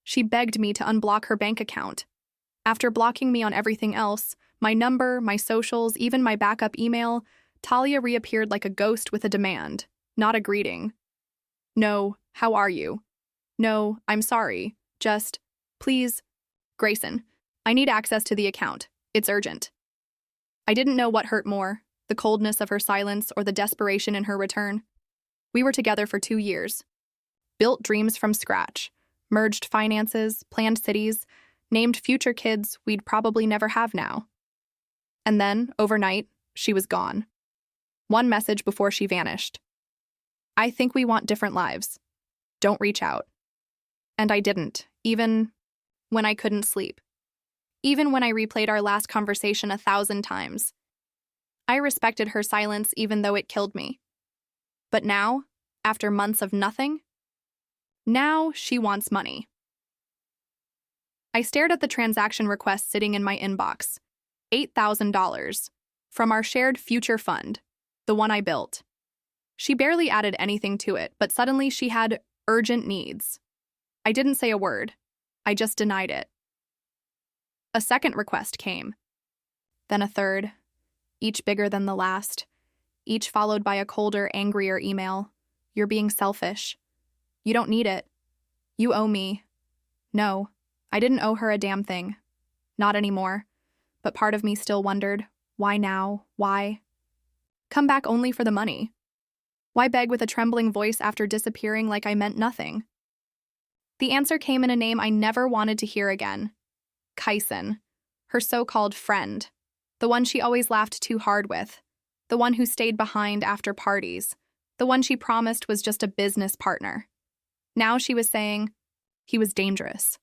She begged me to unblock her bank account. After blocking me on everything else, my number, my socials, even my backup email, Talia reappeared like a ghost with a demand, not a greeting. No, how are you? No, I'm sorry. Just, please, Grayson, I need access to the account. It's urgent. I didn't know what hurt more, the coldness of her silence or the desperation in her return. We were together for 2 years. Built dreams from scratch, merged finances, planned cities, named future kids we'd probably never have now. And then, overnight, she was gone. One message before she vanished. I think we want different lives. Don't reach out. And I didn't, even when I couldn't sleep. Even when I replayed our last conversation 1,000 times. I respected her silence even though it killed me. But now, after months of nothing, now she wants money. I stared at the transaction request sitting in my inbox. $8,000 from our shared future fund, the one I built. She barely added anything to it, but suddenly she had urgent needs. I didn't say a word. I just denied it. A second request came. Then a third, each bigger than the last, each followed by a colder, angrier email. You're being selfish. You don't need it. You owe me. No, I didn't owe her a damn thing. Not anymore. But part of me still wondered, why now? Why? Come back only for the money. Why beg with a trembling voice after disappearing like I meant nothing? The answer came in a name I never wanted to hear again. Kyson, her so-called friend, the one she always laughed too hard with, the one who stayed behind after parties, the one she promised was just a business partner. Now she was saying he was dangerous.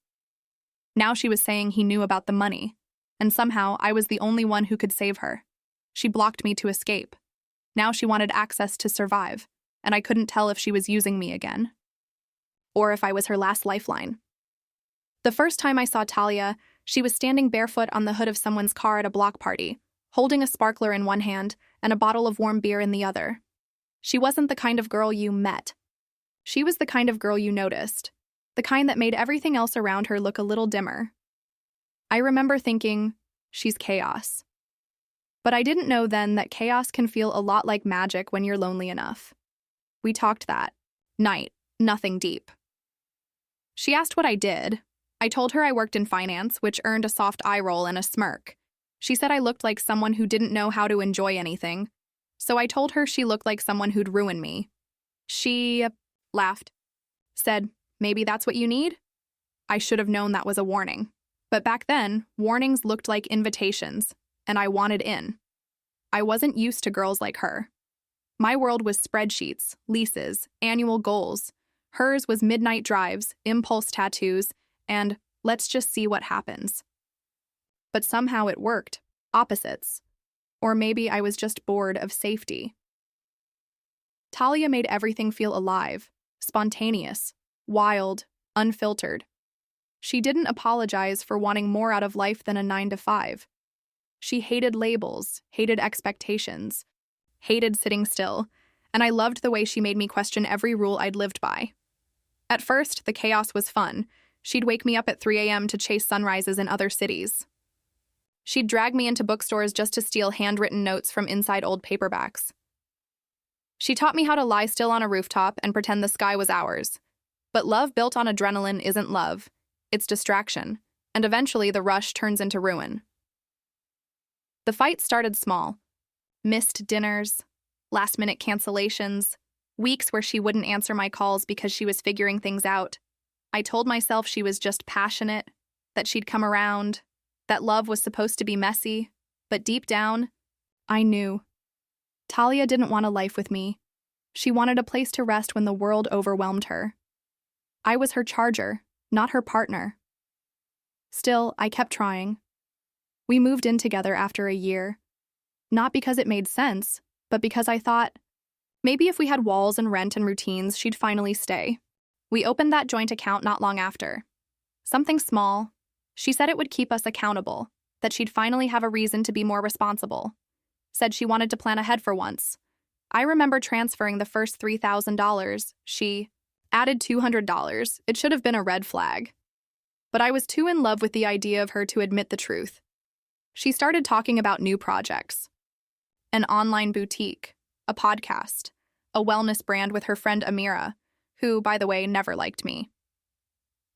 Now she was saying he knew about the money, and somehow I was the only one who could save her. She blocked me to escape. Now she wanted access to survive, and I couldn't tell if she was using me again, or if I was her last lifeline. The first time I saw Talia, she was standing barefoot on the hood of someone's car at a block party, holding a sparkler in one hand and a bottle of warm beer in the other. She wasn't the kind of girl you met. She was the kind of girl you noticed, the kind that made everything else around her look a little dimmer. I remember thinking, she's chaos. But I didn't know then that chaos can feel a lot like magic when you're lonely enough. We talked that night, nothing deep. She asked what I did. I told her I worked in finance, which earned a soft eye roll and a smirk. She said I looked like someone who didn't know how to enjoy anything. So I told her she looked like someone who'd ruin me. She laughed, said, maybe that's what you need? I should have known that was a warning. But back then, warnings looked like invitations, and I wanted in. I wasn't used to girls like her. My world was spreadsheets, leases, annual goals. Hers was midnight drives, impulse tattoos, and let's just see what happens. But somehow it worked. Opposites. Or maybe I was just bored of safety. Talia made everything feel alive, spontaneous, wild, unfiltered. She didn't apologize for wanting more out of life than a 9-to-5. She hated labels, hated expectations, hated sitting still, and I loved the way she made me question every rule I'd lived by. At first, the chaos was fun. She'd wake me up at 3 a.m. to chase sunrises in other cities. She'd drag me into bookstores just to steal handwritten notes from inside old paperbacks. She taught me how to lie still on a rooftop and pretend the sky was ours. But love built on adrenaline isn't love. It's distraction, and eventually the rush turns into ruin. The fight started small. Missed dinners, last-minute cancellations, weeks where she wouldn't answer my calls because she was figuring things out. I told myself she was just passionate, that she'd come around, that love was supposed to be messy, but deep down, I knew. Talia didn't want a life with me. She wanted a place to rest when the world overwhelmed her. I was her charger, not her partner. Still, I kept trying. We moved in together after a year. Not because it made sense, but because I thought, maybe if we had walls and rent and routines, she'd finally stay. We opened that joint account not long after. Something small. She said it would keep us accountable, that she'd finally have a reason to be more responsible. Said she wanted to plan ahead for once. I remember transferring the first $3,000. She added $200. It should have been a red flag. but I was too in love with the idea of her to admit the truth. She started talking about new projects: an online boutique, a podcast, a wellness brand with her friend Amira, who, by the way, never liked me.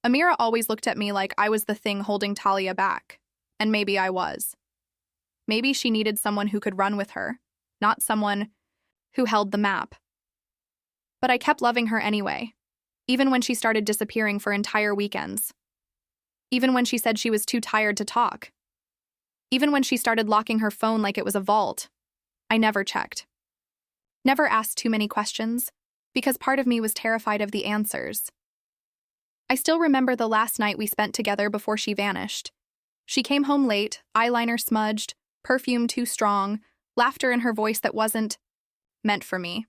Amira always looked at me like I was the thing holding Talia back, and maybe I was. Maybe she needed someone who could run with her, not someone who held the map. But I kept loving her anyway, even when she started disappearing for entire weekends. Even when she said she was too tired to talk. Even when she started locking her phone like it was a vault. I never checked. Never asked too many questions, because part of me was terrified of the answers. I still remember the last night we spent together before she vanished. She came home late, eyeliner smudged, perfume too strong, laughter in her voice that wasn't meant for me.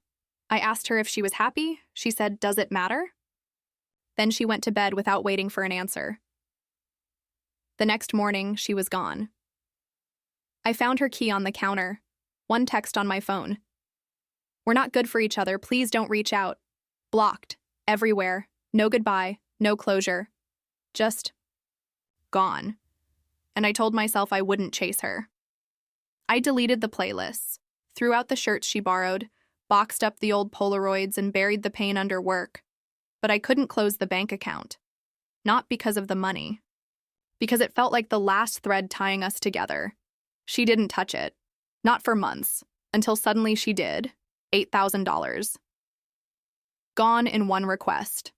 I asked her if she was happy. She said, "Does it matter?" Then she went to bed without waiting for an answer. The next morning, she was gone. I found her key on the counter. One text on my phone: "We're not good for each other. Please don't reach out." Blocked. Everywhere. No goodbye. No closure. Just gone. And I told myself I wouldn't chase her. I deleted the playlists, threw out the shirts she borrowed, boxed up the old Polaroids, and buried the pain under work. But I couldn't close the bank account. Not because of the money. Because it felt like the last thread tying us together. She didn't touch it. Not for months. Until suddenly she did. $8,000. Gone in one request.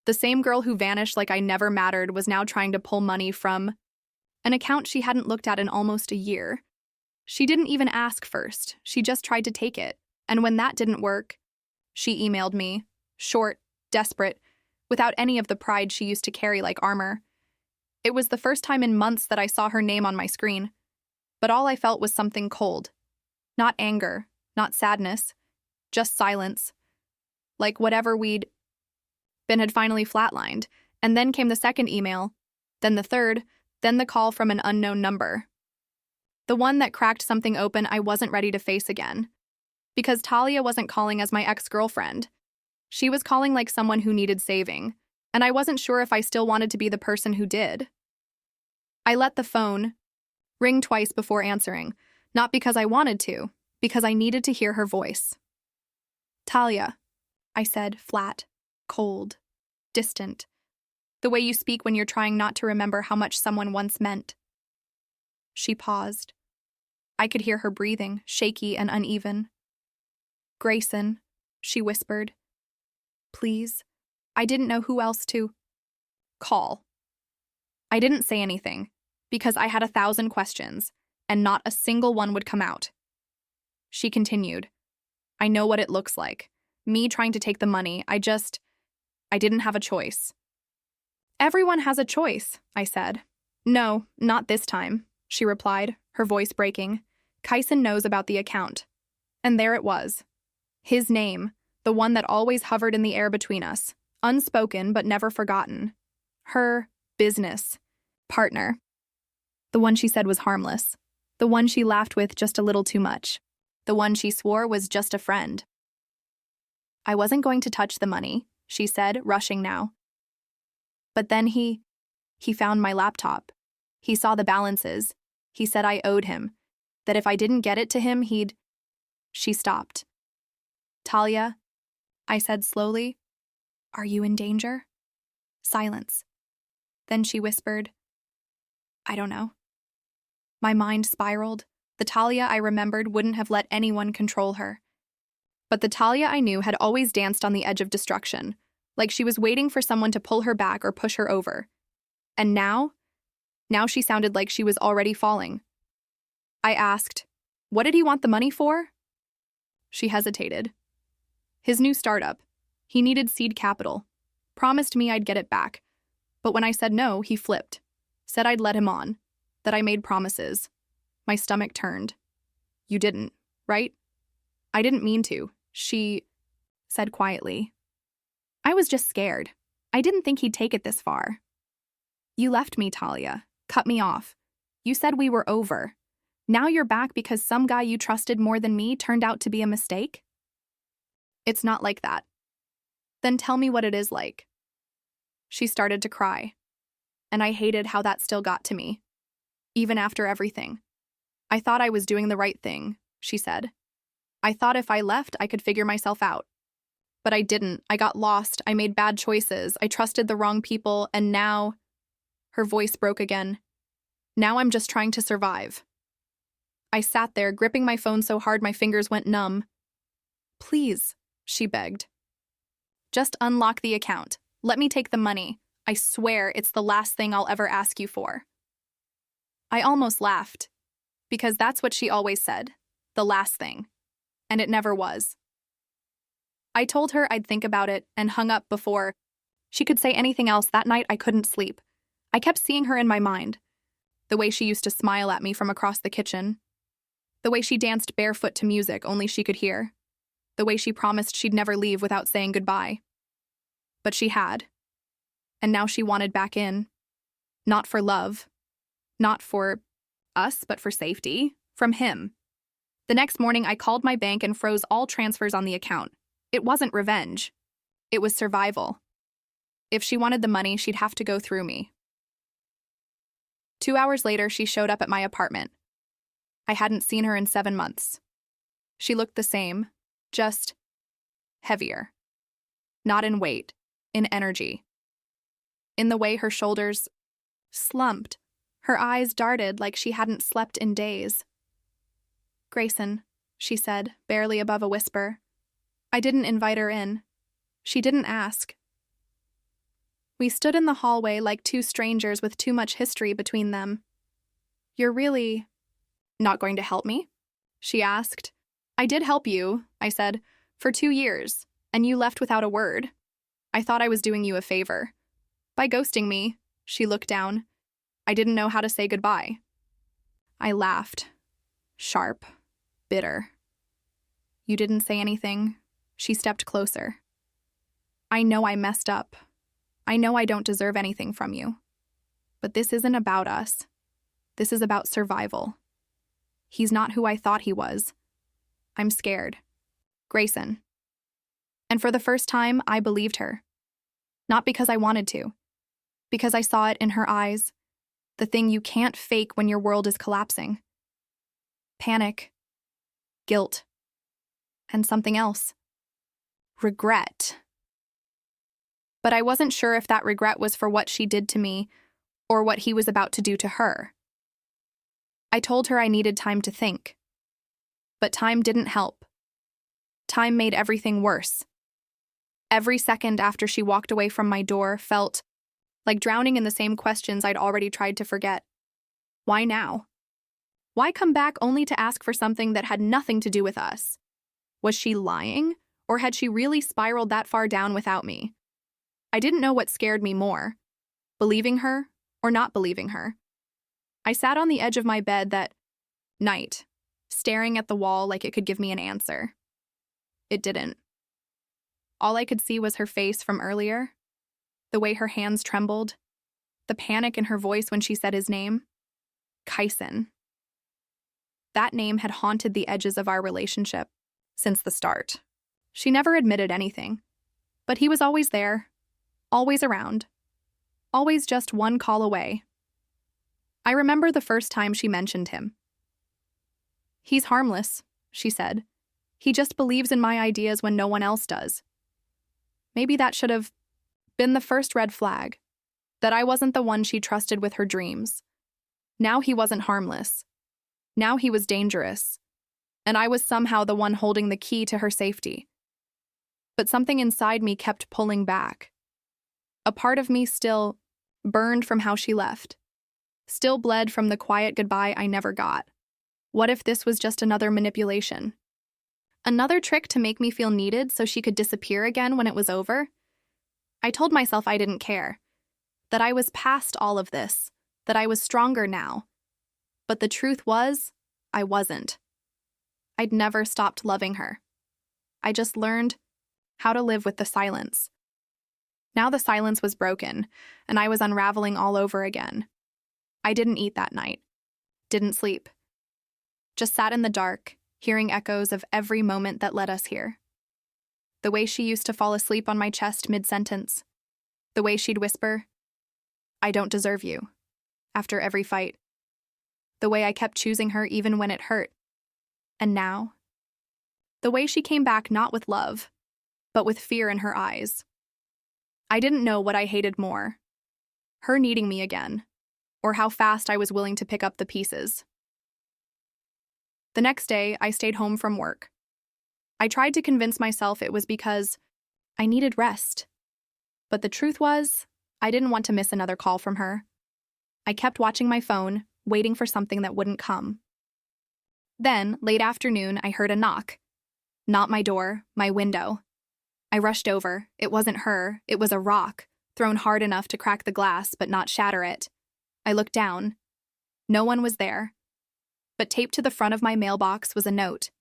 The same girl who vanished like I never mattered was now trying to pull money from an account she hadn't looked at in almost a year. She didn't even ask first. She just tried to take it. And when that didn't work, she emailed me, short, desperate, without any of the pride she used to carry like armor. It was the first time in months that I saw her name on my screen, but all I felt was something cold. Not anger, not sadness, just silence. Like whatever we'd been had finally flatlined. And then came the second email, then the third, then the call from an unknown number. The one that cracked something open I wasn't ready to face again. Because Talia wasn't calling as my ex-girlfriend. She was calling like someone who needed saving, and I wasn't sure if I still wanted to be the person who did. I let the phone ring twice before answering, not because I wanted to, because I needed to hear her voice. "Talia," I said, flat, cold, distant. The way you speak when you're trying not to remember how much someone once meant. She paused. I could hear her breathing, shaky and uneven. "Grayson," she whispered. "Please." I didn't know who else to call. I didn't say anything, because I had 1,000 questions, and not a single one would come out. She continued. "I know what it looks like. Me trying to take the money. I didn't have a choice." "Everyone has a choice," I said. "No, not this time," she replied, her voice breaking. "Kyson knows about the account." And there it was. His name, the one that always hovered in the air between us, unspoken but never forgotten. Her business partner. The one she said was harmless. The one she laughed with just a little too much. The one she swore was just a friend. "I wasn't going to touch the money," she said, rushing now. "But then he found my laptop. He saw the balances. He said I owed him, that if I didn't get it to him, he'd—" She stopped. "Talia," I said slowly, "are you in danger?" Silence. Then she whispered, "I don't know." My mind spiraled. The Talia I remembered wouldn't have let anyone control her. But the Talia I knew had always danced on the edge of destruction, like she was waiting for someone to pull her back or push her over. And now she sounded like she was already falling. I asked, "What did he want the money for?" She hesitated. "His new startup. He needed seed capital. Promised me I'd get it back. But when I said no, he flipped. Said I'd let him on. That I made promises." My stomach turned. "You didn't, right?" "I didn't mean to," she said quietly. "I was just scared. I didn't think he'd take it this far." "You left me, Talia. Cut me off. You said we were over. Now you're back because some guy you trusted more than me turned out to be a mistake?" "It's not like that." "Then tell me what it is like." She started to cry. and I hated how that still got to me. Even after everything. I thought I was doing the right thing, she said. I thought if I left, I could figure myself out. But I didn't. I got lost. I made bad choices. I trusted the wrong people, and now… Her voice broke again. Now I'm just trying to survive. I sat there, gripping my phone so hard my fingers went numb. Please, she begged. Just unlock the account. Let me take the money. I swear it's the last thing I'll ever ask you for. I almost laughed, because that's what she always said, the last thing. And it never was. I told her I'd think about it and hung up before she could say anything else. That night I couldn't sleep. I kept seeing her in my mind. The way she used to smile at me from across the kitchen. The way she danced barefoot to music only she could hear. The way she promised she'd never leave without saying goodbye. But she had. And now she wanted back in. Not for love. Not for us, but for safety. From him. The next morning, I called my bank and froze all transfers on the account. It wasn't revenge. It was survival. If she wanted the money, she'd have to go through me. 2 hours later, she showed up at my apartment. I hadn't seen her in 7 months. She looked the same, just heavier. Not in weight, in energy. In the way her shoulders slumped, her eyes darted like she hadn't slept in days. Grayson, she said, barely above a whisper. I didn't invite her in. She didn't ask. We stood in the hallway like two strangers with too much history between them. You're really not going to help me? She asked. I did help you, I said, for 2 years, and you left without a word. I thought I was doing you a favor. By ghosting me, she looked down. I didn't know how to say goodbye. I laughed. Sharp. Bitter. You didn't say anything. She stepped closer. I know I messed up. I know I don't deserve anything from you. But this isn't about us. This is about survival. He's not who I thought he was. I'm scared. Grayson. And for the first time, I believed her. Not because I wanted to. Because I saw it in her eyes. The thing you can't fake when your world is collapsing. Panic. Guilt. And something else. Regret. But I wasn't sure if that regret was for what she did to me or what he was about to do to her. I told her I needed time to think. But time didn't help. Time made everything worse. Every second after she walked away from my door felt like drowning in the same questions I'd already tried to forget. Why now? Why come back only to ask for something that had nothing to do with us? Was she lying, or had she really spiraled that far down without me? I didn't know what scared me more, believing her or not believing her. I sat on the edge of my bed that night, staring at the wall like it could give me an answer. It didn't. All I could see was her face from earlier, the way her hands trembled, the panic in her voice when she said his name. Kyson. That name had haunted the edges of our relationship since the start. She never admitted anything, but he was always there, always around, always just one call away. I remember the first time she mentioned him. He's harmless, she said. He just believes in my ideas when no one else does. Maybe that should have been the first red flag, that I wasn't the one she trusted with her dreams. Now he wasn't harmless. Now he was dangerous, and I was somehow the one holding the key to her safety. But something inside me kept pulling back. A part of me still burned from how she left, still bled from the quiet goodbye I never got. What if this was just another manipulation? Another trick to make me feel needed so she could disappear again when it was over? I told myself I didn't care, that I was past all of this, that I was stronger now. But the truth was, I wasn't. I'd never stopped loving her. I just learned how to live with the silence. Now the silence was broken, and I was unraveling all over again. I didn't eat that night. Didn't sleep. Just sat in the dark, hearing echoes of every moment that led us here. The way she used to fall asleep on my chest mid-sentence. The way she'd whisper, I don't deserve you. After every fight. The way I kept choosing her even when it hurt. And now? The way she came back not with love, but with fear in her eyes. I didn't know what I hated more. Her needing me again, or how fast I was willing to pick up the pieces. The next day, I stayed home from work. I tried to convince myself it was because I needed rest. But the truth was, I didn't want to miss another call from her. I kept watching my phone, waiting for something that wouldn't come. Then, late afternoon, I heard a knock. Not my door, my window. I rushed over. It wasn't her, it was a rock, thrown hard enough to crack the glass but not shatter it. I looked down. No one was there. But taped to the front of my mailbox was a note.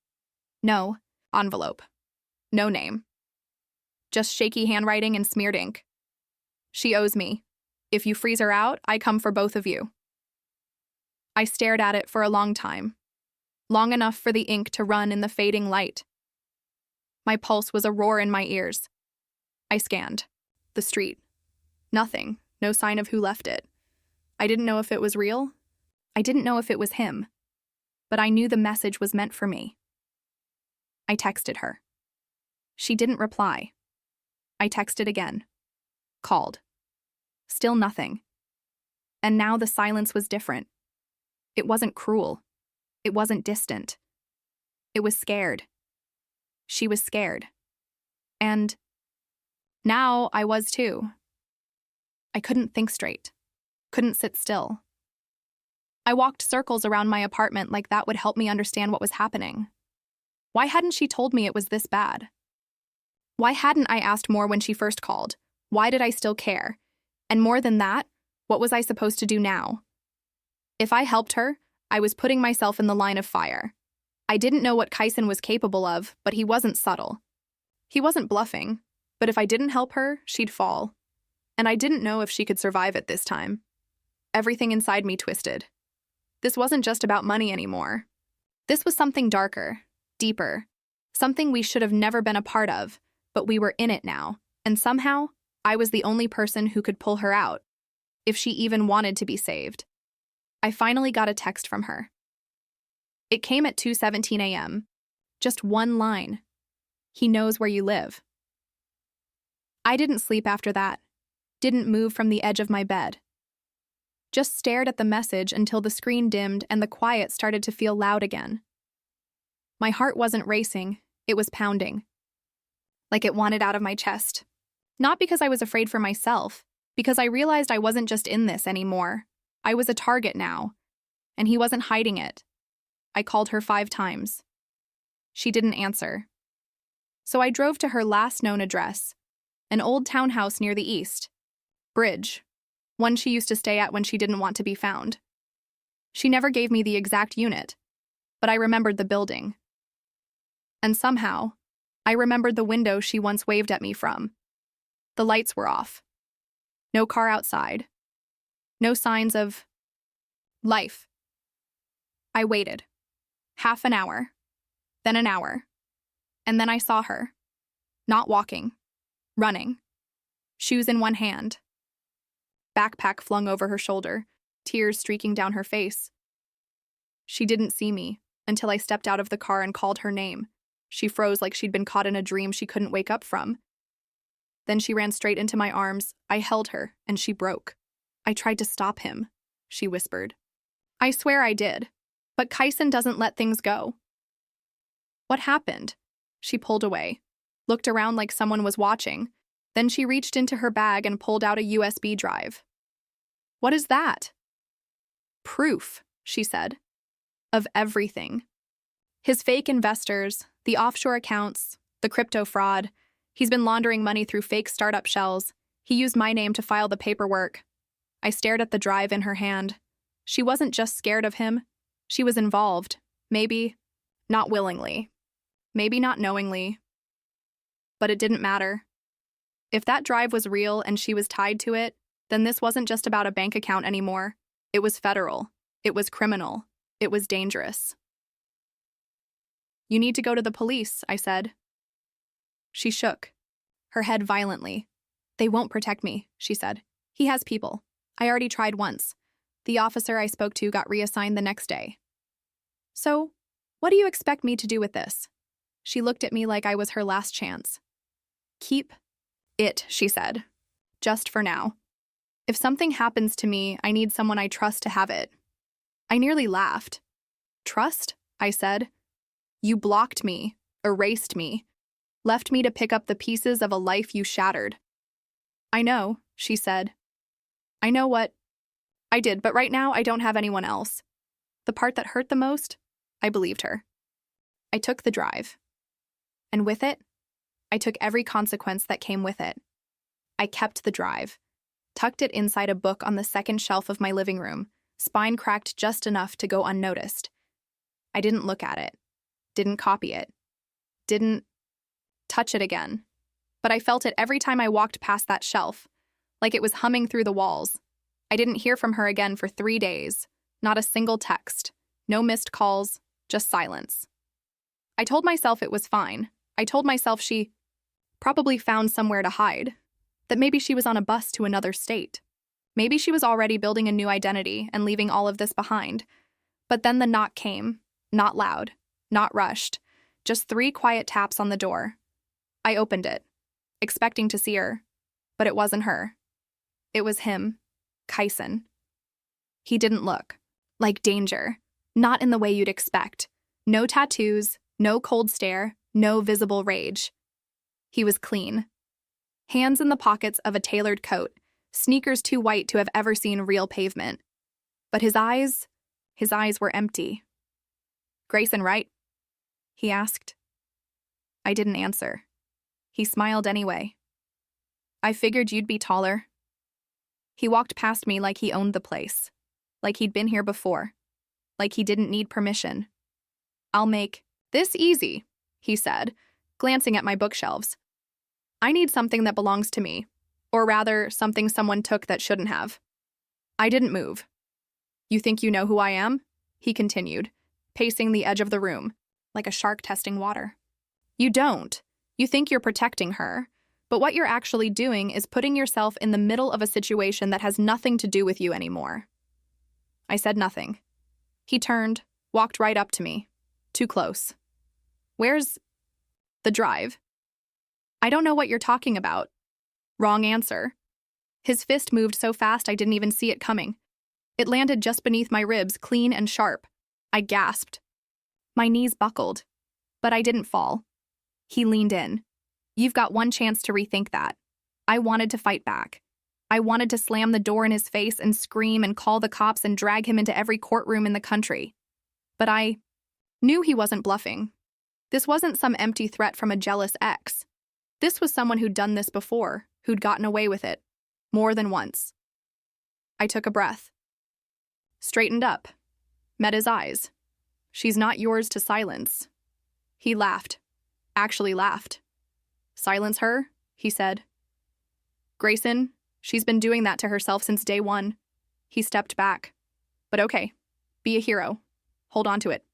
No envelope. No name. Just shaky handwriting and smeared ink. She owes me. If you freeze her out, I come for both of you. I stared at it for a long time. Long enough for the ink to run in the fading light. My pulse was a roar in my ears. I scanned. The street. Nothing. No sign of who left it. I didn't know if it was real. I didn't know if it was him. But I knew the message was meant for me. I texted her. She didn't reply. I texted again. Called. Still nothing. And now the silence was different. It wasn't cruel. It wasn't distant. It was scared. She was scared. And now I was too. I couldn't think straight. Couldn't sit still. I walked circles around my apartment like that would help me understand what was happening. Why hadn't she told me it was this bad? Why hadn't I asked more when she first called? Why did I still care? And more than that, what was I supposed to do now? If I helped her, I was putting myself in the line of fire. I didn't know what Kyson was capable of, but he wasn't subtle. He wasn't bluffing, but if I didn't help her, she'd fall. And I didn't know if she could survive it this time. Everything inside me twisted. This wasn't just about money anymore. This was something darker, deeper, something we should have never been a part of, but we were in it now, and somehow, I was the only person who could pull her out, if she even wanted to be saved. I finally got a text from her. It came at 2:17 a.m. Just one line. He knows where you live. I didn't sleep after that. Didn't move from the edge of my bed. Just stared at the message until the screen dimmed and the quiet started to feel loud again. My heart wasn't racing, it was pounding. Like it wanted out of my chest. Not because I was afraid for myself, because I realized I wasn't just in this anymore. I was a target now, and he wasn't hiding it. I called her 5 times. She didn't answer. So I drove to her last known address, an old townhouse near the east. Bridge, one she used to stay at when she didn't want to be found. She never gave me the exact unit, but I remembered the building. And somehow, I remembered the window she once waved at me from. The lights were off. No car outside. No signs of life. I waited. Half an hour. Then an hour. And then I saw her. Not walking. Running. Shoes in one hand. Backpack flung over her shoulder, tears streaking down her face. She didn't see me until I stepped out of the car and called her name. She froze like she'd been caught in a dream she couldn't wake up from. Then she ran straight into my arms. I held her, and she broke. I tried to stop him, she whispered. I swear I did, but Kyson doesn't let things go. What happened? She pulled away, looked around like someone was watching. Then she reached into her bag and pulled out a USB drive. What is that? Proof, she said, of everything. His fake investors, the offshore accounts, the crypto fraud. He's been laundering money through fake startup shells. He used my name to file the paperwork. I stared at the drive in her hand. She wasn't just scared of him. She was involved. Maybe not willingly. Maybe not knowingly. But it didn't matter. If that drive was real and she was tied to it, then this wasn't just about a bank account anymore. It was federal. It was criminal. It was dangerous. You need to go to the police, I said. She shook, her head violently. They won't protect me, she said. He has people. I already tried once. The officer I spoke to got reassigned the next day. So, what do you expect me to do with this? She looked at me like I was her last chance. Keep it, she said. Just for now. If something happens to me, I need someone I trust to have it. I nearly laughed. Trust? I said. You blocked me, erased me, left me to pick up the pieces of a life you shattered. I know, she said. I know what I did, but right now I don't have anyone else. The part that hurt the most, I believed her. I took the drive. And with it, I took every consequence that came with it. I kept the drive, tucked it inside a book on the second shelf of my living room, spine cracked just enough to go unnoticed. I didn't look at it, didn't copy it, didn't touch it again. But I felt it every time I walked past that shelf, like it was humming through the walls. I didn't hear from her again for 3 days, not a single text, no missed calls, just silence. I told myself it was fine. I told myself she probably found somewhere to hide, that maybe she was on a bus to another state. Maybe she was already building a new identity and leaving all of this behind. But then the knock came, not loud, not rushed, just 3 quiet taps on the door. I opened it, expecting to see her, but it wasn't her. It was him, Kyson. He didn't look like danger, not in the way you'd expect. No tattoos, no cold stare, no visible rage. He was clean. Hands in the pockets of a tailored coat, sneakers too white to have ever seen real pavement. But his eyes were empty. Grayson, right? He asked. I didn't answer. He smiled anyway. I figured you'd be taller. He walked past me like he owned the place, like he'd been here before, like he didn't need permission. I'll make this easy, he said, glancing at my bookshelves. I need something that belongs to me, or rather, something someone took that shouldn't have. I didn't move. You think you know who I am? He continued, pacing the edge of the room, like a shark testing water. You don't. You think you're protecting her, but what you're actually doing is putting yourself in the middle of a situation that has nothing to do with you anymore. I said nothing. He turned, walked right up to me. Too close. Where's the drive? I don't know what you're talking about. Wrong answer. His fist moved so fast I didn't even see it coming. It landed just beneath my ribs, clean and sharp. I gasped. My knees buckled, but I didn't fall. He leaned in. You've got one chance to rethink that. I wanted to fight back. I wanted to slam the door in his face and scream and call the cops and drag him into every courtroom in the country. But I knew he wasn't bluffing. This wasn't some empty threat from a jealous ex. This was someone who'd done this before, who'd gotten away with it. More than once. I took a breath. Straightened up. Met his eyes. She's not yours to silence. He laughed. Actually laughed. Silence her? He said. Grayson, she's been doing that to herself since day one. He stepped back. But okay, be a hero. Hold on to it.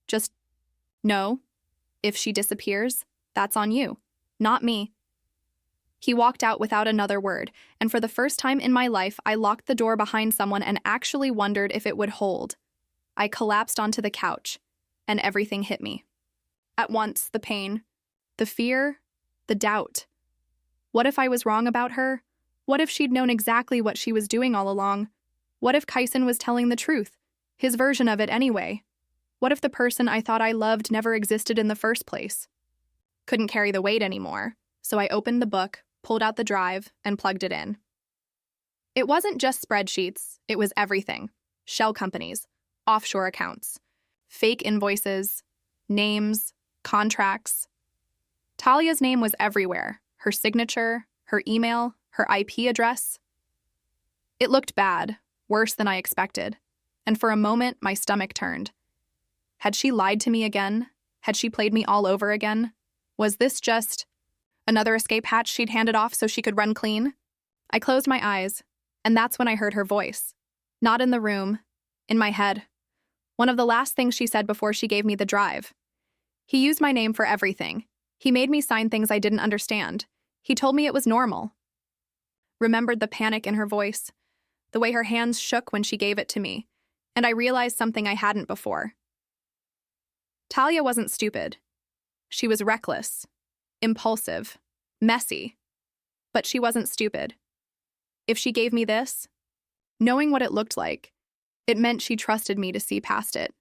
Just know, if she disappears, that's on you, not me. He walked out without another word, and for the first time in my life, I locked the door behind someone and actually wondered if it would hold. I collapsed onto the couch, and everything hit me. At once, the pain, the fear, the doubt. What if I was wrong about her? What if she'd known exactly what she was doing all along? What if Kyson was telling the truth? His version of it anyway? What if the person I thought I loved never existed in the first place? Couldn't carry the weight anymore, so I opened the book, pulled out the drive, and plugged it in. It wasn't just spreadsheets, it was everything. Shell companies, offshore accounts, fake invoices, names, contracts. Talia's name was everywhere, her signature, her email, her IP address. It looked bad, worse than I expected, and for a moment my stomach turned. Had she lied to me again? Had she played me all over again? Was this just another escape hatch she'd handed off so she could run clean? I closed my eyes, and that's when I heard her voice. Not in the room, in my head. One of the last things she said before she gave me the drive. He used my name for everything. He made me sign things I didn't understand. He told me it was normal. Remembered the panic in her voice, the way her hands shook when she gave it to me, and I realized something I hadn't before. Talia wasn't stupid. She was reckless, impulsive, messy, but she wasn't stupid. If she gave me this, knowing what it looked like, it meant she trusted me to see past it,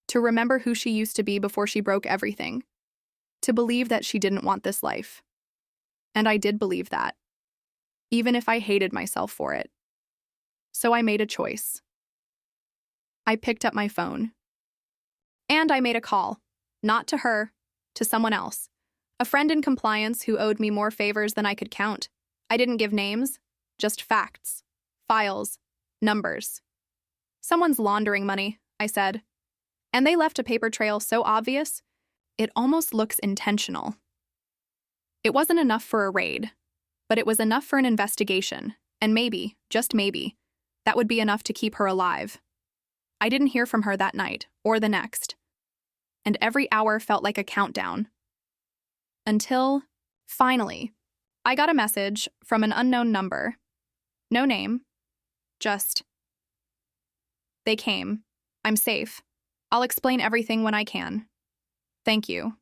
to remember who she used to be before she broke everything, to believe that she didn't want this life. And I did believe that, even if I hated myself for it. So I made a choice. I picked up my phone. And I made a call, not to her, to someone else, a friend in compliance who owed me more favors than I could count. I didn't give names, just facts, files, numbers. Someone's laundering money, I said. And they left a paper trail so obvious, it almost looks intentional. It wasn't enough for a raid, but it was enough for an investigation, and maybe, just maybe, that would be enough to keep her alive. I didn't hear from her that night, or the next. And every hour felt like a countdown. Until, finally, I got a message from an unknown number. No name. Just, "They came. I'm safe. I'll explain everything when I can. Thank you."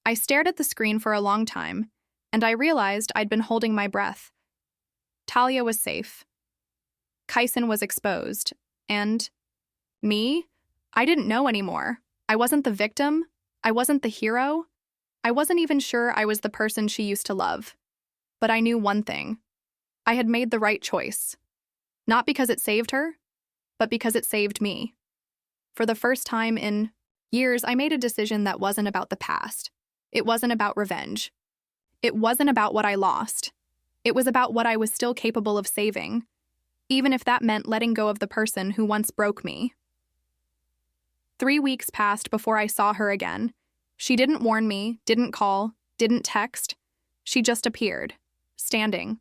I stared at the screen for a long time, and I realized I'd been holding my breath. Talia was safe. Kyson was exposed, and me? I didn't know anymore. I wasn't the victim. I wasn't the hero. I wasn't even sure I was the person she used to love. But I knew one thing. I had made the right choice. Not because it saved her, but because it saved me. For the first time in years, I made a decision that wasn't about the past. It wasn't about revenge. It wasn't about what I lost. It was about what I was still capable of saving, even if that meant letting go of the person who once broke me. 3 weeks passed before I saw her again. She didn't warn me, didn't call, didn't text. She just appeared, standing,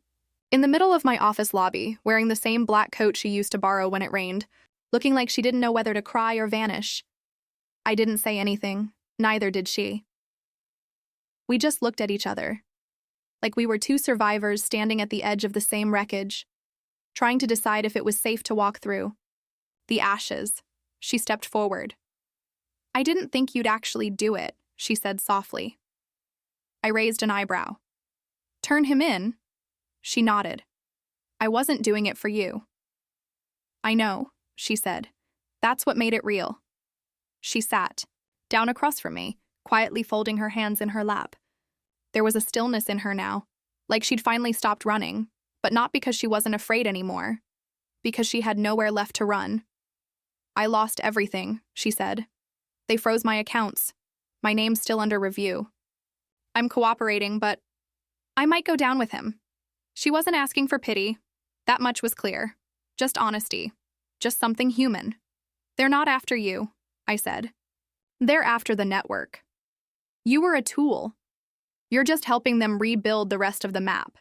in the middle of my office lobby, wearing the same black coat she used to borrow when it rained, looking like she didn't know whether to cry or vanish. I didn't say anything, neither did she. We just looked at each other, like we were two survivors standing at the edge of the same wreckage, trying to decide if it was safe to walk through. The ashes. She stepped forward. "I didn't think you'd actually do it," she said softly. I raised an eyebrow. "Turn him in?" She nodded. "I wasn't doing it for you." "I know," she said. "That's what made it real." She sat, down across from me, quietly folding her hands in her lap. There was a stillness in her now, like she'd finally stopped running, but not because she wasn't afraid anymore, because she had nowhere left to run. "I lost everything," she said. "They froze my accounts. My name's still under review. I'm cooperating, but I might go down with him." She wasn't asking for pity. That much was clear. Just honesty. Just something human. "They're not after you," I said. "They're after the network. You were a tool. You're just helping them rebuild the rest of the map."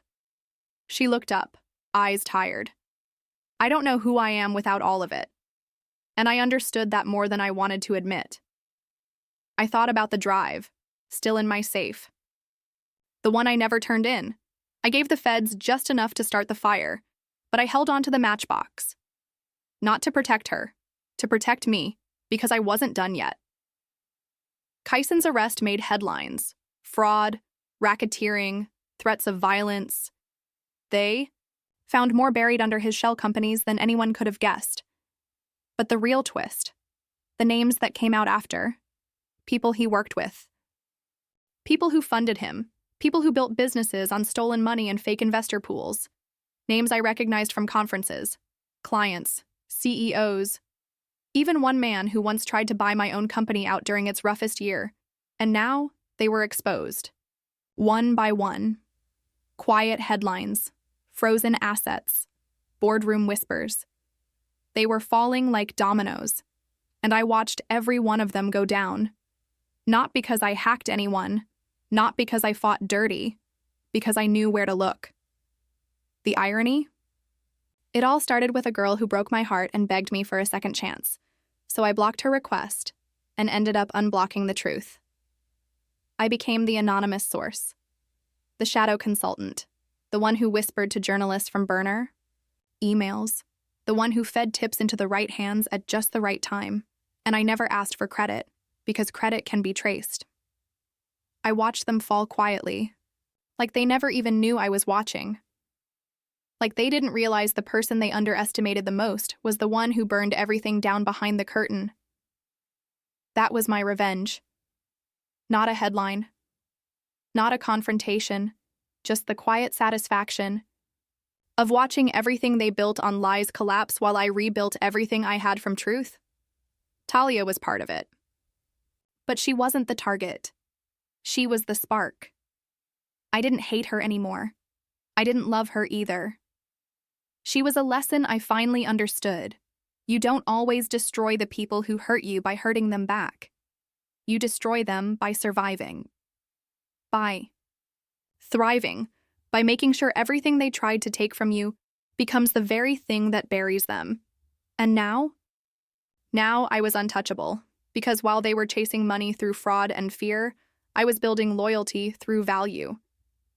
She looked up, eyes tired. "I don't know who I am without all of it." And I understood that more than I wanted to admit. I thought about the drive, still in my safe. The one I never turned in. I gave the feds just enough to start the fire, but I held on to the matchbox. Not to protect her, to protect me, because I wasn't done yet. Kyson's arrest made headlines. Fraud, racketeering, threats of violence. They found more buried under his shell companies than anyone could have guessed. But the real twist, the names that came out after, people he worked with. People who funded him, people who built businesses on stolen money and fake investor pools. Names I recognized from conferences, clients, CEOs, even one man who once tried to buy my own company out during its roughest year. And now they were exposed. One by one. Quiet headlines, frozen assets, boardroom whispers. They were falling like dominoes, and I watched every one of them go down. Not because I hacked anyone, not because I fought dirty, because I knew where to look. The irony? It all started with a girl who broke my heart and begged me for a second chance, so I blocked her request and ended up unblocking the truth. I became the anonymous source, the shadow consultant, the one who whispered to journalists from Burner, emails, the one who fed tips into the right hands at just the right time. And I never asked for credit, because credit can be traced. I watched them fall quietly, like they never even knew I was watching. Like they didn't realize the person they underestimated the most was the one who burned everything down behind the curtain. That was my revenge. Not a headline. Not a confrontation. Just the quiet satisfaction of watching everything they built on lies collapse while I rebuilt everything I had from truth. Talia was part of it. But she wasn't the target. She was the spark. I didn't hate her anymore. I didn't love her either. She was a lesson I finally understood. You don't always destroy the people who hurt you by hurting them back. You destroy them by surviving. By thriving. By making sure everything they tried to take from you becomes the very thing that buries them. And now I was untouchable, because while they were chasing money through fraud and fear, I was building loyalty through value.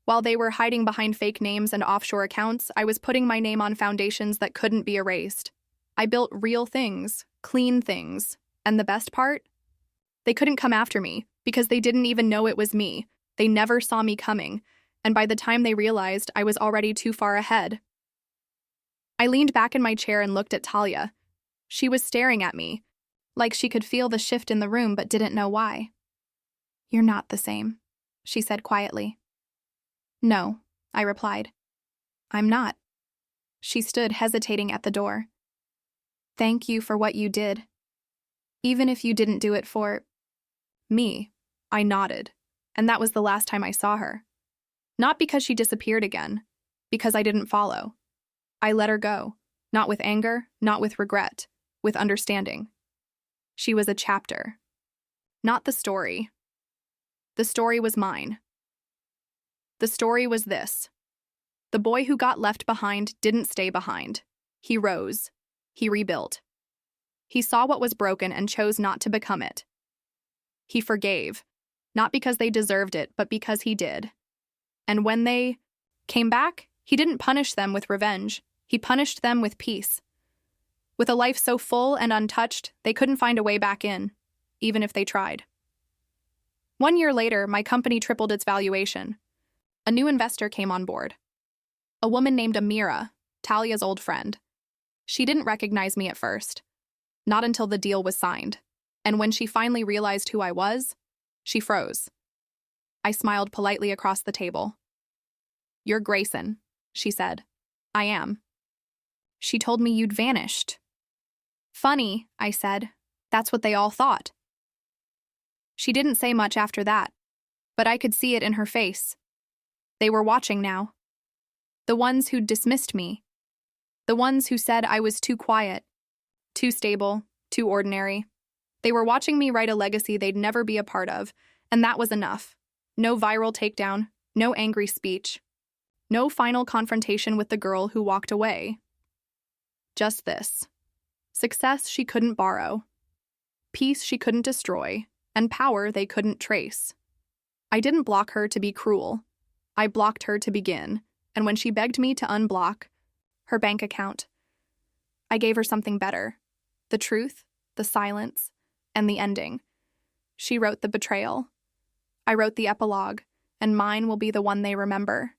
While they were hiding behind fake names and offshore accounts, I was putting my name on foundations that couldn't be erased. I built real things, clean things, and the best part? They couldn't come after me, because they didn't even know it was me. They never saw me coming, and by the time they realized, I was already too far ahead. I leaned back in my chair and looked at Talia. She was staring at me, like she could feel the shift in the room but didn't know why. "You're not the same," she said quietly. "No," I replied. "I'm not." She stood hesitating at the door. "Thank you for what you did. Even if you didn't do it for me." I nodded, and that was the last time I saw her. Not because she disappeared again, because I didn't follow. I let her go, not with anger, not with regret, with understanding. She was a chapter, not the story. The story was mine. The story was this. The boy who got left behind didn't stay behind. He rose. He rebuilt. He saw what was broken and chose not to become it. He forgave, not because they deserved it, but because he did. And when they came back, he didn't punish them with revenge. He punished them with peace. With a life so full and untouched, they couldn't find a way back in, even if they tried. 1 year later, my company tripled its valuation. A new investor came on board. A woman named Amira, Talia's old friend. She didn't recognize me at first, not until the deal was signed. And when she finally realized who I was, she froze. I smiled politely across the table. "You're Grayson," she said. "I am." She told me you'd vanished. "Funny," I said. "That's what they all thought." She didn't say much after that, but I could see it in her face. They were watching now. The ones who'd dismissed me. The ones who said I was too quiet, too stable, too ordinary. They were watching me write a legacy they'd never be a part of, and that was enough. No viral takedown, no angry speech, no final confrontation with the girl who walked away. Just this. Success she couldn't borrow, peace she couldn't destroy, and power they couldn't trace. I didn't block her to be cruel. I blocked her to begin, and when she begged me to unblock her bank account, I gave her something better. The truth, the silence, and the ending. She wrote the betrayal. I wrote the epilogue, and mine will be the one they remember.